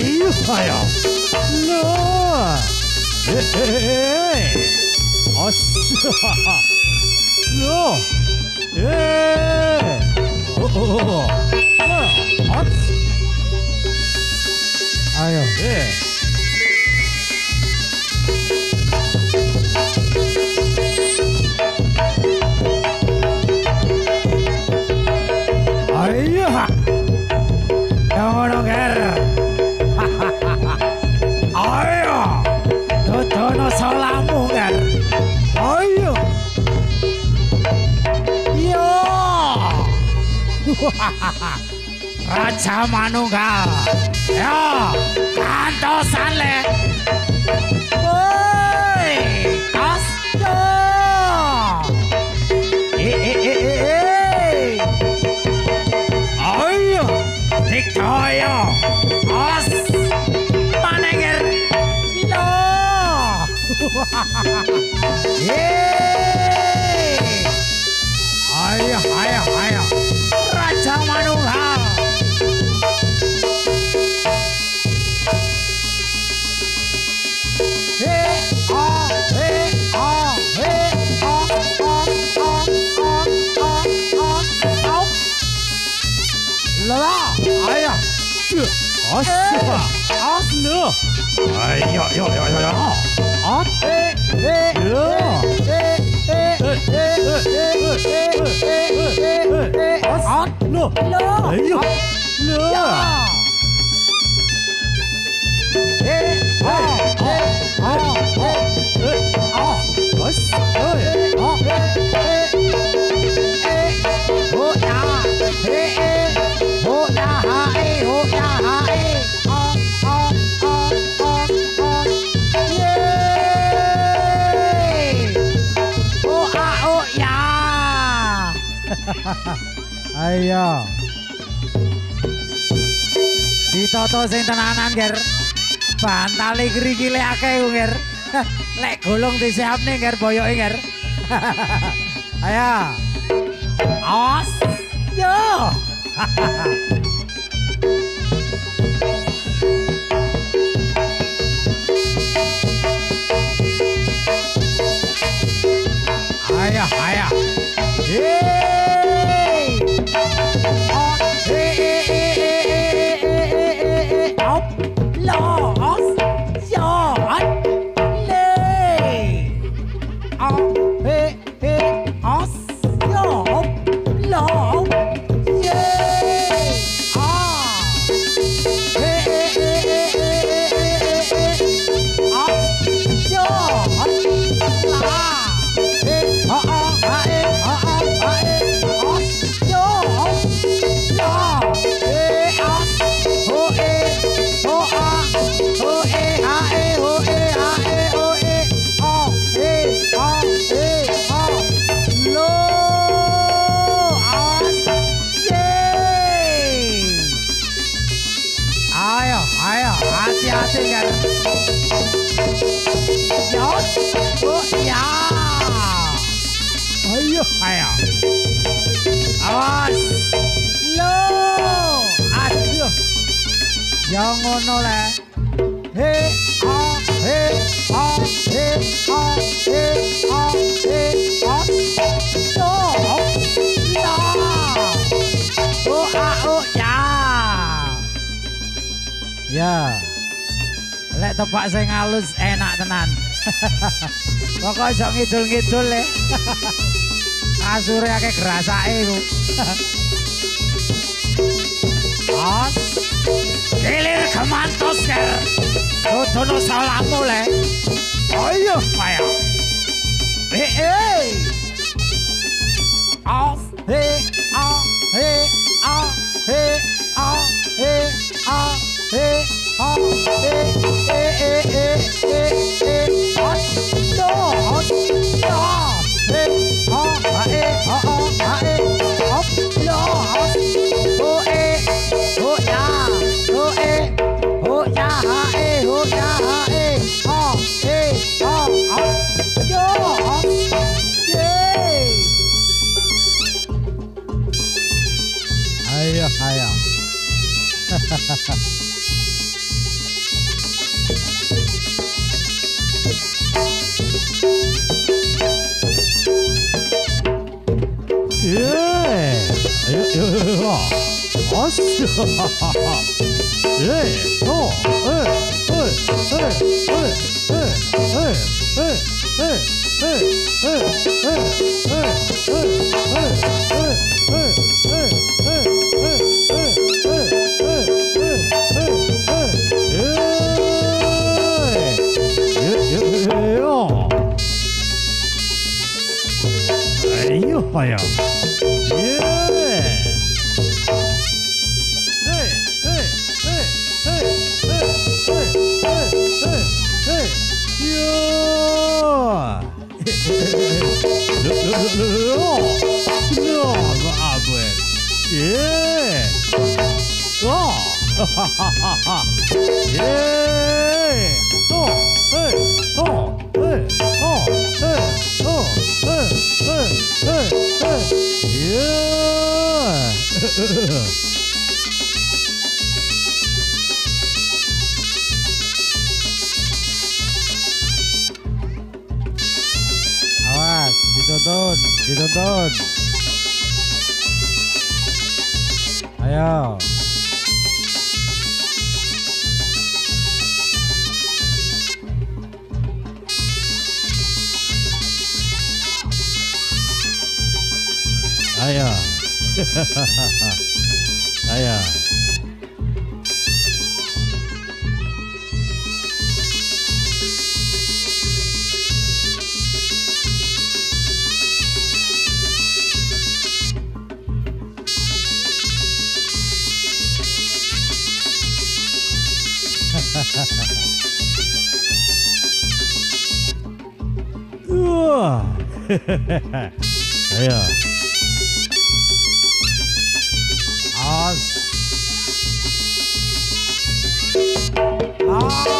Ayo, ayo. Loh. Os. Loh. Oh. Os. Ayo. Ayo. Ngono ger. Ayo. Dodono salamu ger. Ayo. Yo. Raja Manunggal. Ya, kantosan le. Woi, kas yo. Ayo, diktoyo. Os, manenger. Lo. Ayo, ayo, ayo. Raja Manunggal. Ayo, ayo, yo, yo, yo, yo. Ayo. Ditoto sing tenanan, Ger. Bantale krikile akeh, Ger. Lek golong disiapne, Ger, boyoke, Ger. Ayo. Awas. Yo. Ayo, ayo. Hati-hati kan. Yos. Oh ya. Ayo, ayo. Awas. Lo. Aduh. Yang ngono le. He a he a he a he a he a. Lo. Ya. Oh a oh ya. Ya. Lek tebak sing halus enak tenan. Pokok iso ngidul-ngidul le. Kasure akeh grasake ku. Os. Gilir kemantos ker. Dodono salamu le. Ayo ayo. Os he a he a he a he a he Ayo. Os. Ayo. Awas, dituntun. Ayo. Ayo. Ayo. Ayo. As. As.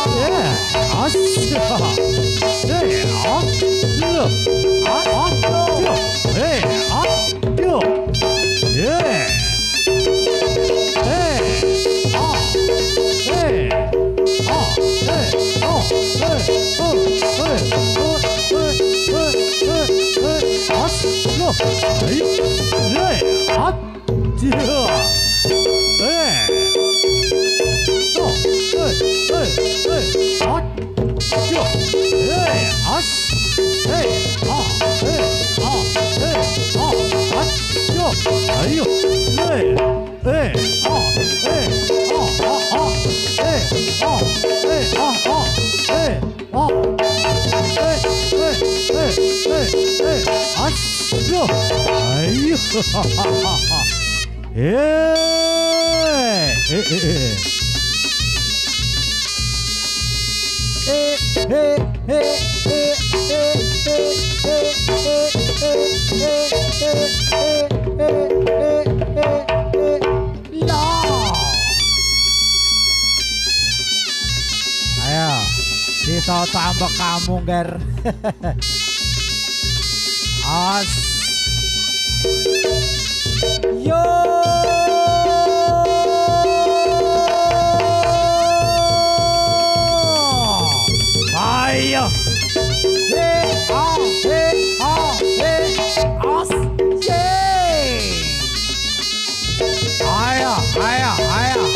Ayo, kita tambah kamu, Ger. As. Yo. Ayo.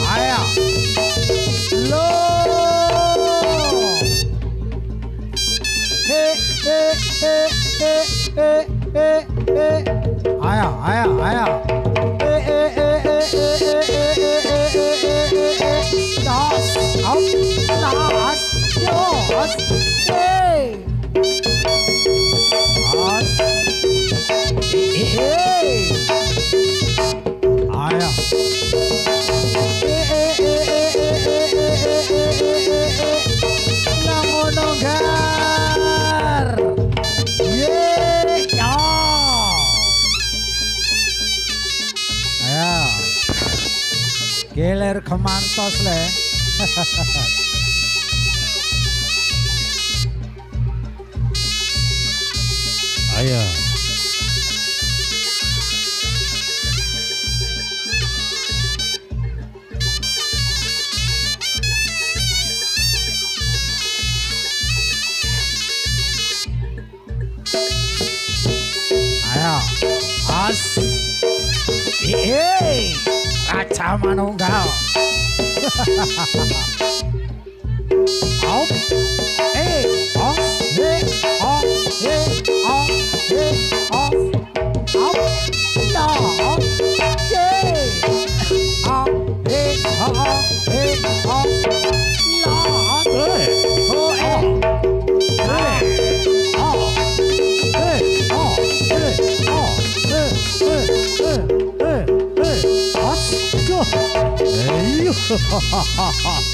Ayo. Lo. Ayo. Geler kemantos le. Ayo. Ayo. As. Hey. Raja Manunggal. Op,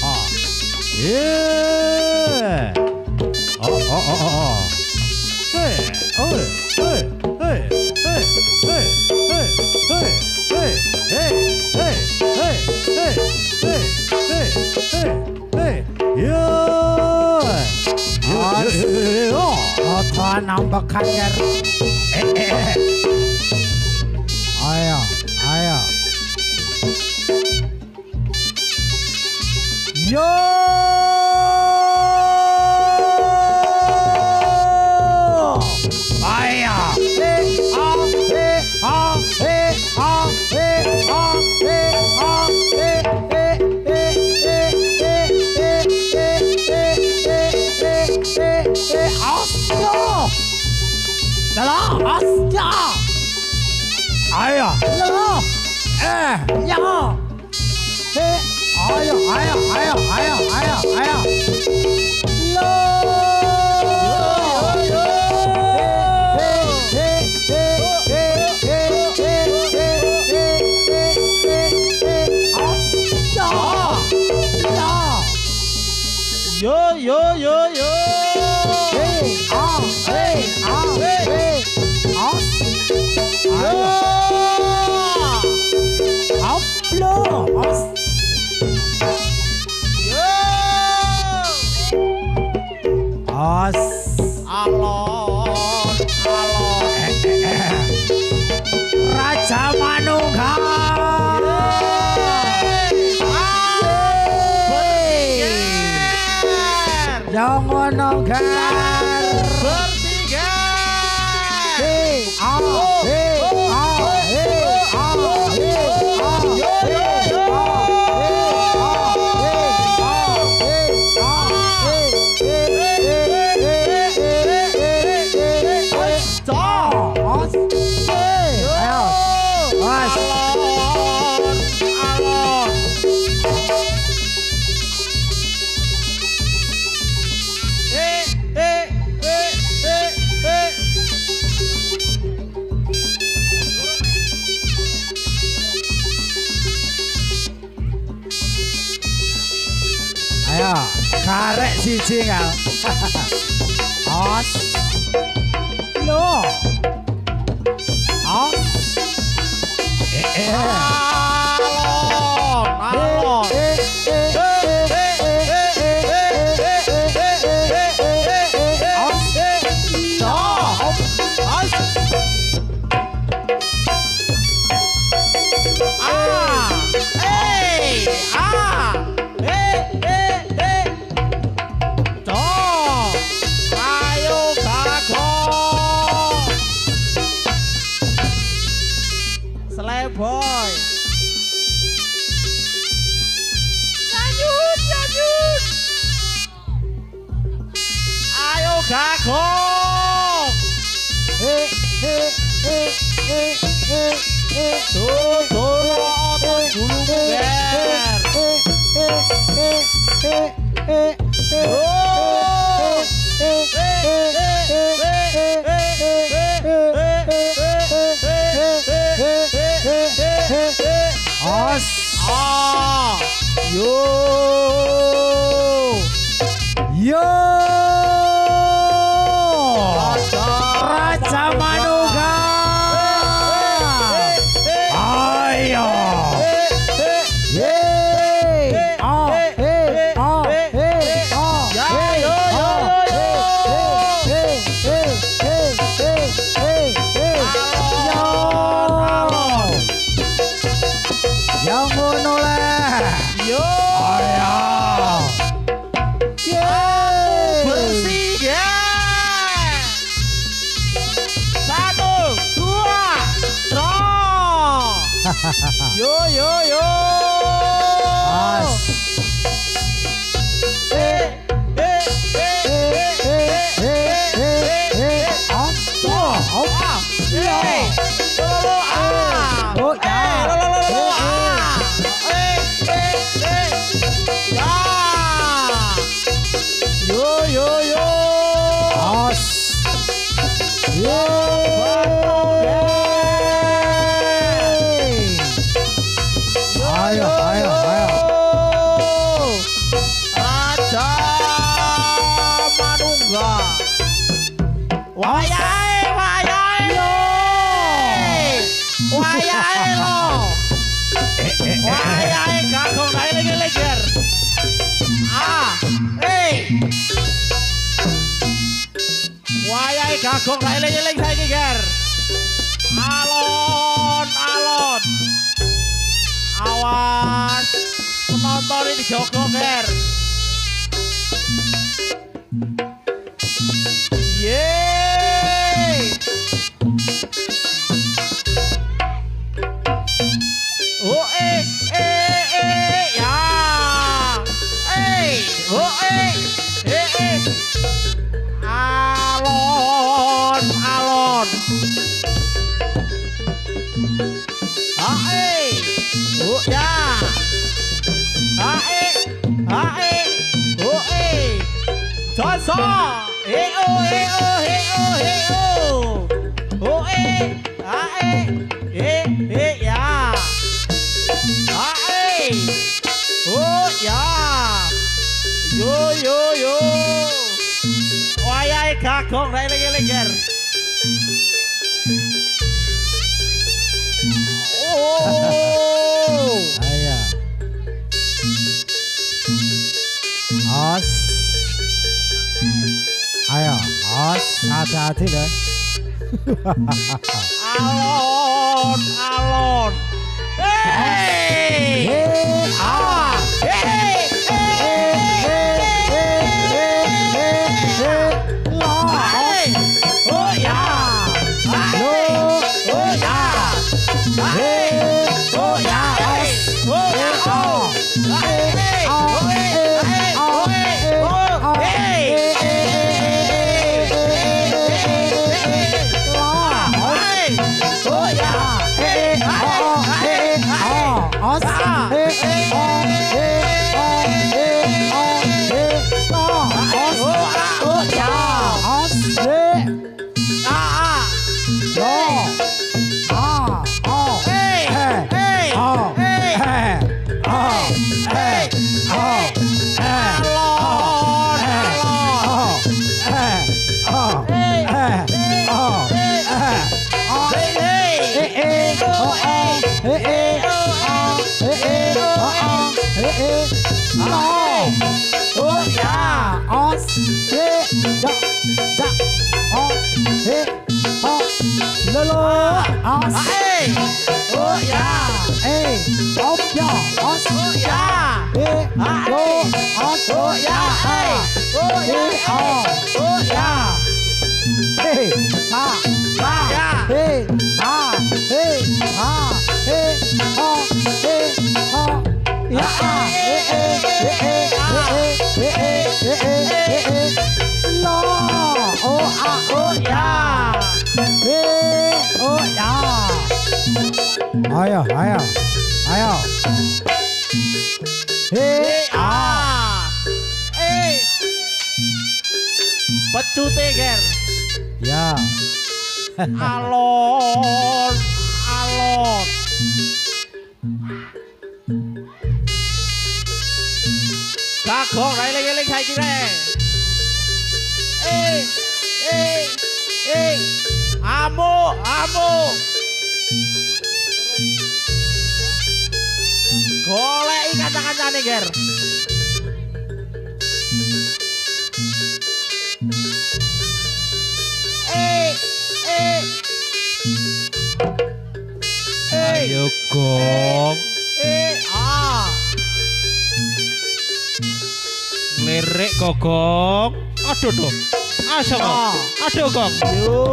op, yeah. Oh. Hey. Otoan nambakan ger. Ayo. Yo. Ayo. Alon. Raja Manunggal. Jangan nonggar bertiga. Ayo, karek siji ngal. Os. Lo. Os. Alon. Boy, nyanyut, ayo gagong, otot bulu Os. Yo. Raja Manunggal. Ayo. Yang ngono lah. Yo. Ayo. Bersih ya. 1, 2, 3. Yo. Ae lo. Wayahe gagong naik lagi ger. Wayahe gagong naik lagi saiki ger. Alon. Awas. Penonton ini jogo ger. Yeay. Oh ya. Alon. Oh ya. Joso. Ya. Oh ya. Yo. Wayahe gagong nek eling-eling. Oh. Ayo. Os. Ayo, os hati-hati loh. Alon. Hey. Ayo. Pecute ger. Ya. Alon. Gagong ra eling-eling saiki rek. Amu. Goleki kancang-kancane ger. Ayo gong. Lirik kok gong. Aduh tuh. Aso kok. Aduh gong. Yo.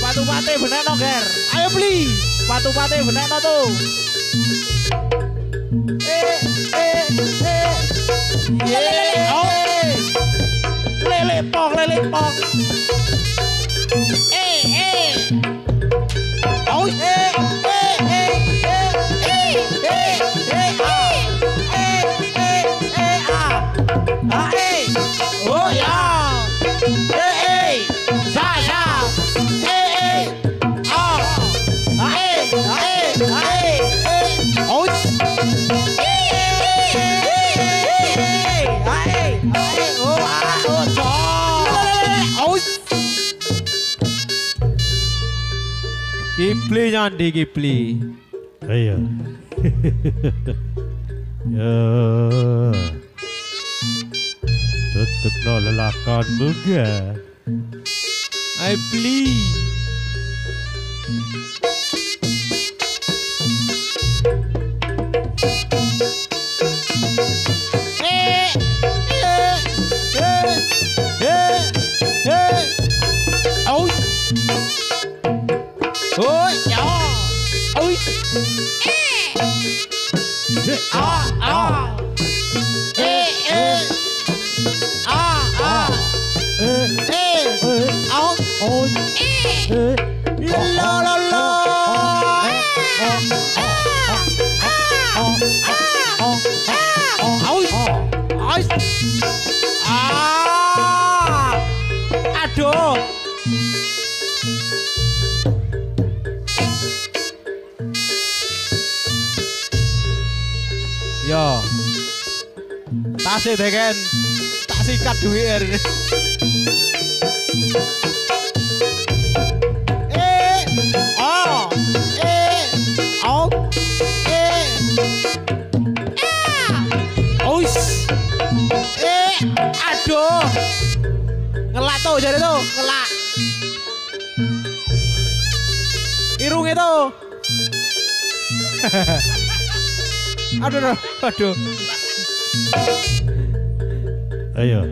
Patu pate bener no ger. Ayo beli. Patu pate bener no tuh. Lele pong. Oh, oh ya. Kipli nyandi Kipli. Ayo. Ya. Tetep no lelakan bukan. I please. Ôi, nhỏ. Ôi. Aduh. Yo. Tasih deken. Tak sikat duit. Aduh. Ngelak tuh jadi tuh, ngelak. Irung itu. Aduh. Ayo.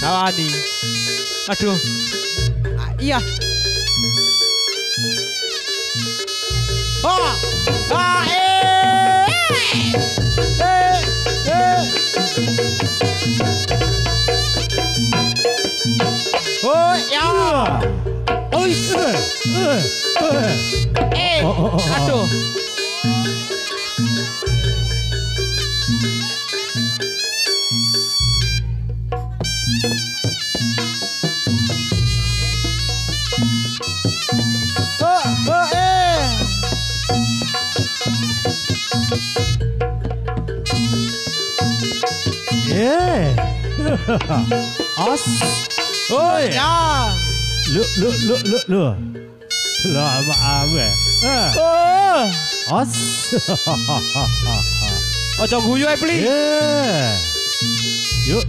Nawani. Aduh. Iya. Oh, ya. Aduh. As. Oh ya. Lu. Lama awe. As. Ojo guyu ae, Pli. Yuk.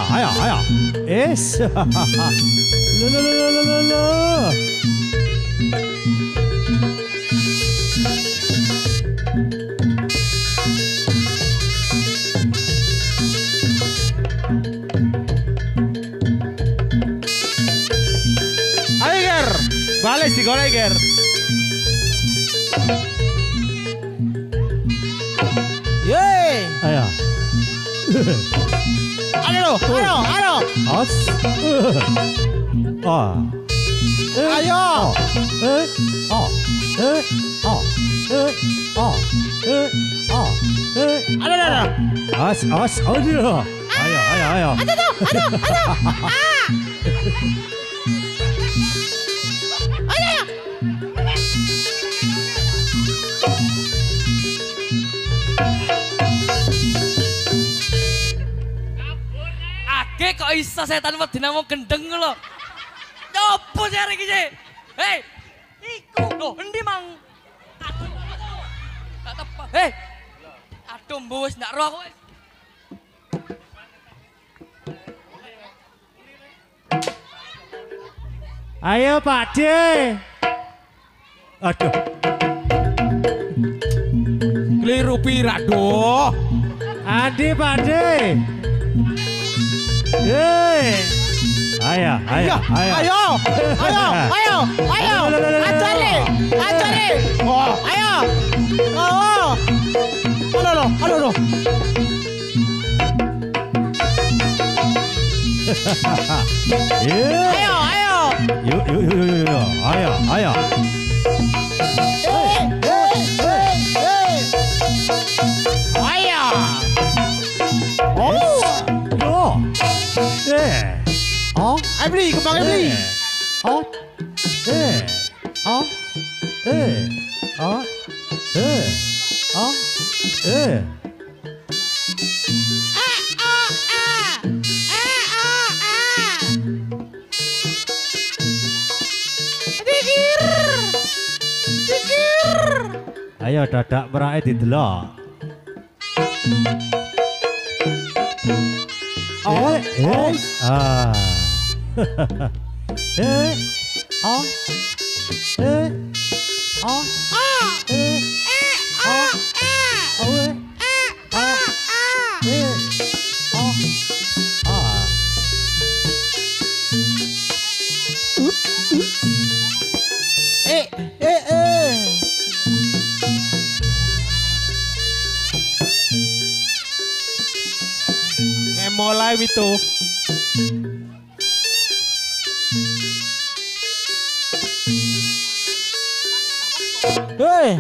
Ayo. Es. Lo. Ayo, Ger. Bales digoreng, Ger. Yeay. Ayo. Ayo. As. Ayo. Aduh. As. Aduh. Ayo. Ake kok iso setan wedi namo gendeng lho. Nyopo sih arek iki? Hei. Iku lho endi mang? Tak tepak. Hei. Aduh mbok wis ndak ro aku wis. Ayo Pak D. Aduh. Keliru pirak doh. Adi Pak D. Ayo, ayo, ayo. Ayo. Ayo. Ajari. Oh, ayo. Oh. Halo. Ayo. Yuk. Ayo. Emily, kembang Emily. Ayo dadak merake didelok. Mulai itu. Hei.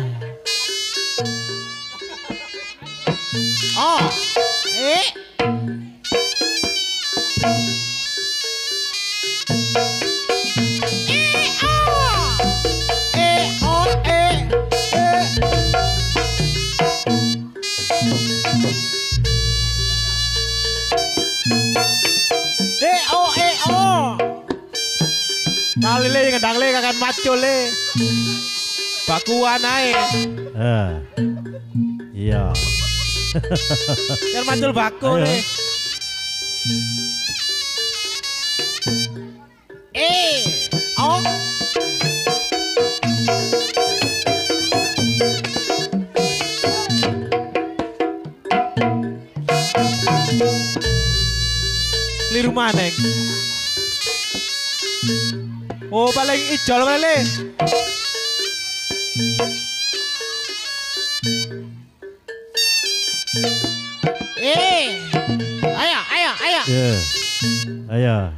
Kali le ngedang le kakan macul le. Bakuan ae. Iya. Kan macul baku le. Keliru maneng. Oh paling ijol kali. Ayo.